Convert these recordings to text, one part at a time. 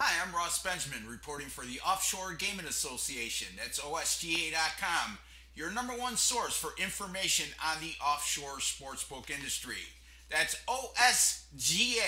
Hi, I'm Ross Benjamin reporting for the Offshore Gaming Association. That's OSGA.com, your number one source for information on the offshore sportsbook industry. That's OSGA.com.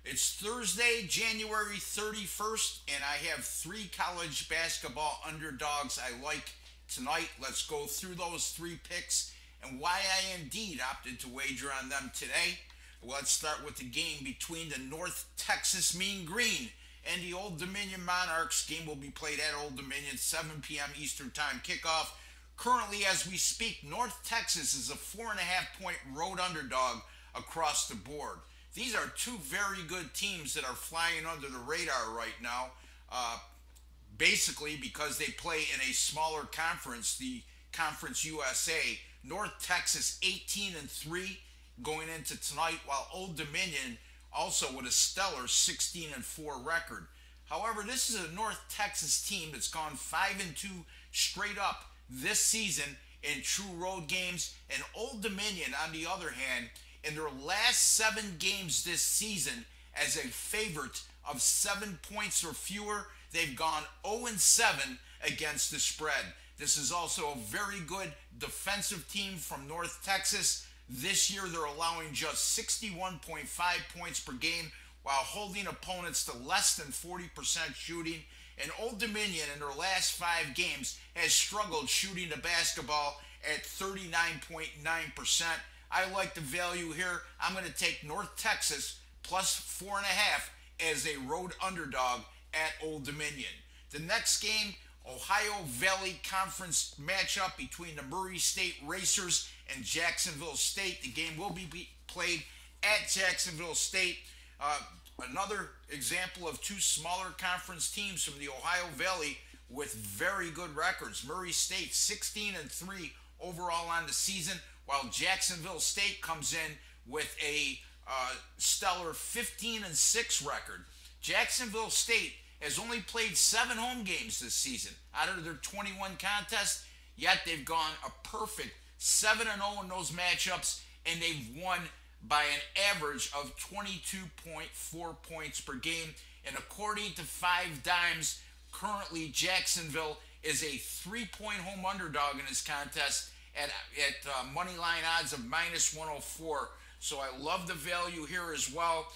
It's Thursday, January 31st, and I have three college basketball underdogs I like tonight. Let's go through those three picks and why I indeed opted to wager on them today. Well, let's start with the game between the North Texas Mean Green and the Old Dominion Monarchs. Game will be played at Old Dominion, 7 p.m. Eastern Time kickoff. Currently, as we speak, North Texas is a 4.5 point road underdog across the board. These are two very good teams that are flying under the radar right now, uh, basically because they play in a smaller conference, the Conference USA. North Texas 18-3 going into tonight, while Old Dominion also with a stellar 16-4 record. However, this is a North Texas team that's gone 5-2 straight up this season in true road games, and Old Dominion, on the other hand, in their last 7 games this season, as a favorite of 7 points or fewer, they've gone 0-7 against the spread. This is also a very good defensive team from North Texas. This year, they're allowing just 61.5 points per game while holding opponents to less than 40% shooting. And Old Dominion, in their last 5 games, has struggled shooting the basketball at 39.9%. I like the value here. I'm going to take North Texas plus 4.5 as a road underdog at Old Dominion. The next game, Ohio Valley Conference matchup between the Murray State Racers and Jacksonville State. The game will be played at Jacksonville State. Another example of two smaller conference teams from the Ohio Valley with very good records. Murray State 16-3 overall on the season, while Jacksonville State comes in with a stellar 15-6 record. Jacksonville State has only played 7 home games this season out of their 21 contests, yet they've gone a perfect 7-0 in those matchups, and they've won by an average of 22.4 points per game. And according to 5 Dimes, currently Jacksonville is a 3-point home underdog in this contest at money line odds of minus 104. So I love the value here as well.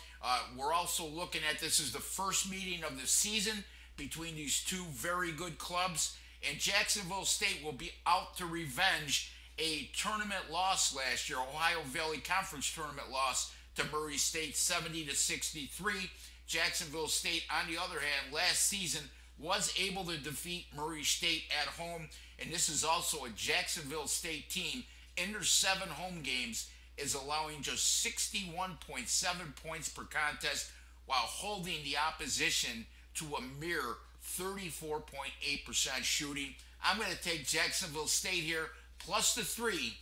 We're also looking at this as the first meeting of the season between these two very good clubs. And Jacksonville State will be out to revenge a tournament loss last year, Ohio Valley Conference tournament loss to Murray State 70-63. Jacksonville State, on the other hand, last season was able to defeat Murray State at home. And this is also a Jacksonville State team in their 7 home games is allowing just 61.7 points per contest while holding the opposition to a mere 34.8% shooting. I'm going to take Jacksonville State here plus the 3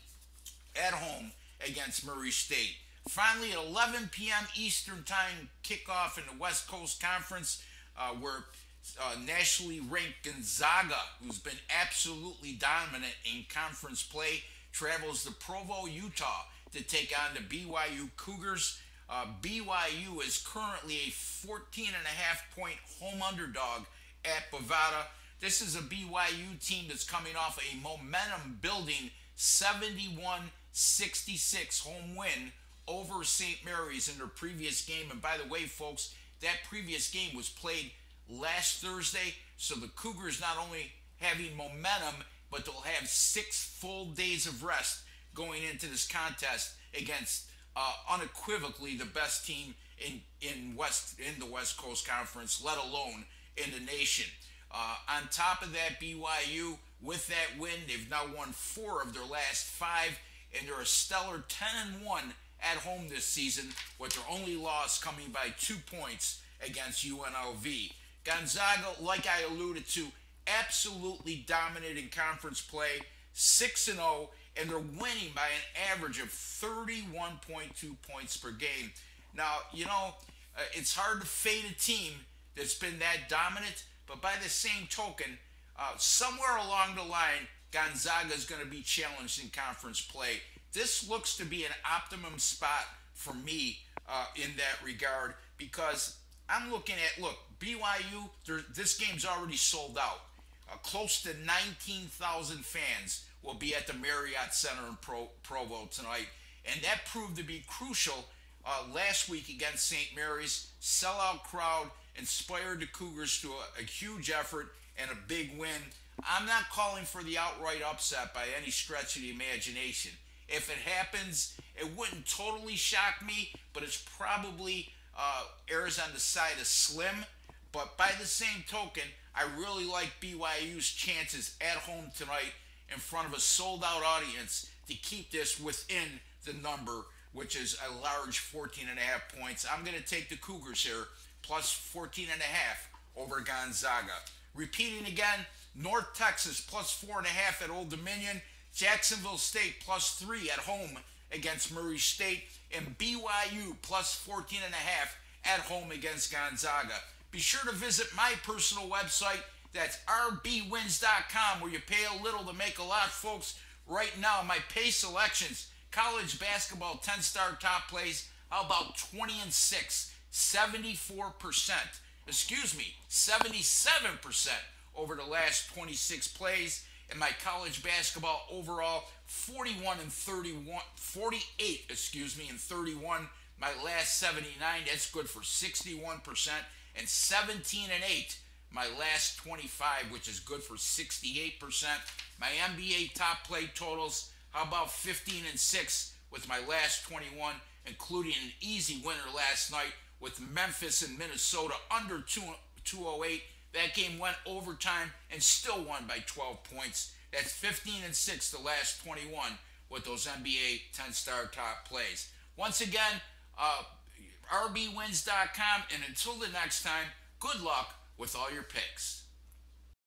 at home against Murray State. Finally, at 11 p.m. Eastern Time kickoff in the West Coast Conference, where nationally ranked Gonzaga, who's been absolutely dominant in conference play, travels to Provo, Utah to take on the BYU Cougars. BYU is currently a 14.5 point home underdog at Bovada. This is a BYU team that's coming off a momentum building 71-66 home win over St. Mary's in their previous game. And by the way, folks, that previous game was played last Thursday, so the Cougars not only having momentum, but they'll have 6 full days of rest going into this contest against unequivocally the best team in the West Coast Conference, let alone in the nation. On top of that, BYU, with that win, they've now won 4 of their last 5, and they're a stellar 10-1 at home this season, with their only loss coming by 2 points against UNLV. Gonzaga, like I alluded to, absolutely dominant in conference play, 6-0, and they're winning by an average of 31.2 points per game. Now, it's hard to fade a team that's been that dominant, but by the same token, somewhere along the line, Gonzaga is going to be challenged in conference play. This looks to be an optimum spot for me in that regard, because I'm looking at, look, BYU, this game's already sold out. Close to 19,000 fans will be at the Marriott Center in Provo tonight. And that proved to be crucial last week against St. Mary's. Sellout crowd inspired the Cougars to a huge effort and a big win. I'm not calling for the outright upset by any stretch of the imagination. If it happens, it wouldn't totally shock me, but it's probably errs on the side of slim. But by the same token, I really like BYU's chances at home tonight in front of a sold out audience to keep this within the number, which is a large 14.5 points. I'm going to take the Cougars here, plus 14.5 over Gonzaga. Repeating again, North Texas plus 4.5 at Old Dominion, Jacksonville State plus 3 at home against Murray State, and BYU plus 14.5 at home against Gonzaga. Be sure to visit my personal website. That's rbwins.com, where you pay a little to make a lot, folks. Right now, my pay selections: college basketball 10-star top plays. How about 20-6, 74%? Excuse me, 77% over the last 26 plays. And my college basketball overall, 48, and 31. My last 79, that's good for 61%. And 17-8, my last 25, which is good for 68%. My NBA top play totals, how about 15-6 with my last 21, including an easy winner last night with Memphis and Minnesota under 208. That game went overtime and still won by 12 points. That's 15-6 the last 21 with those NBA 10-star top plays. Once again, rbwins.com, and until the next time, good luck with all your picks.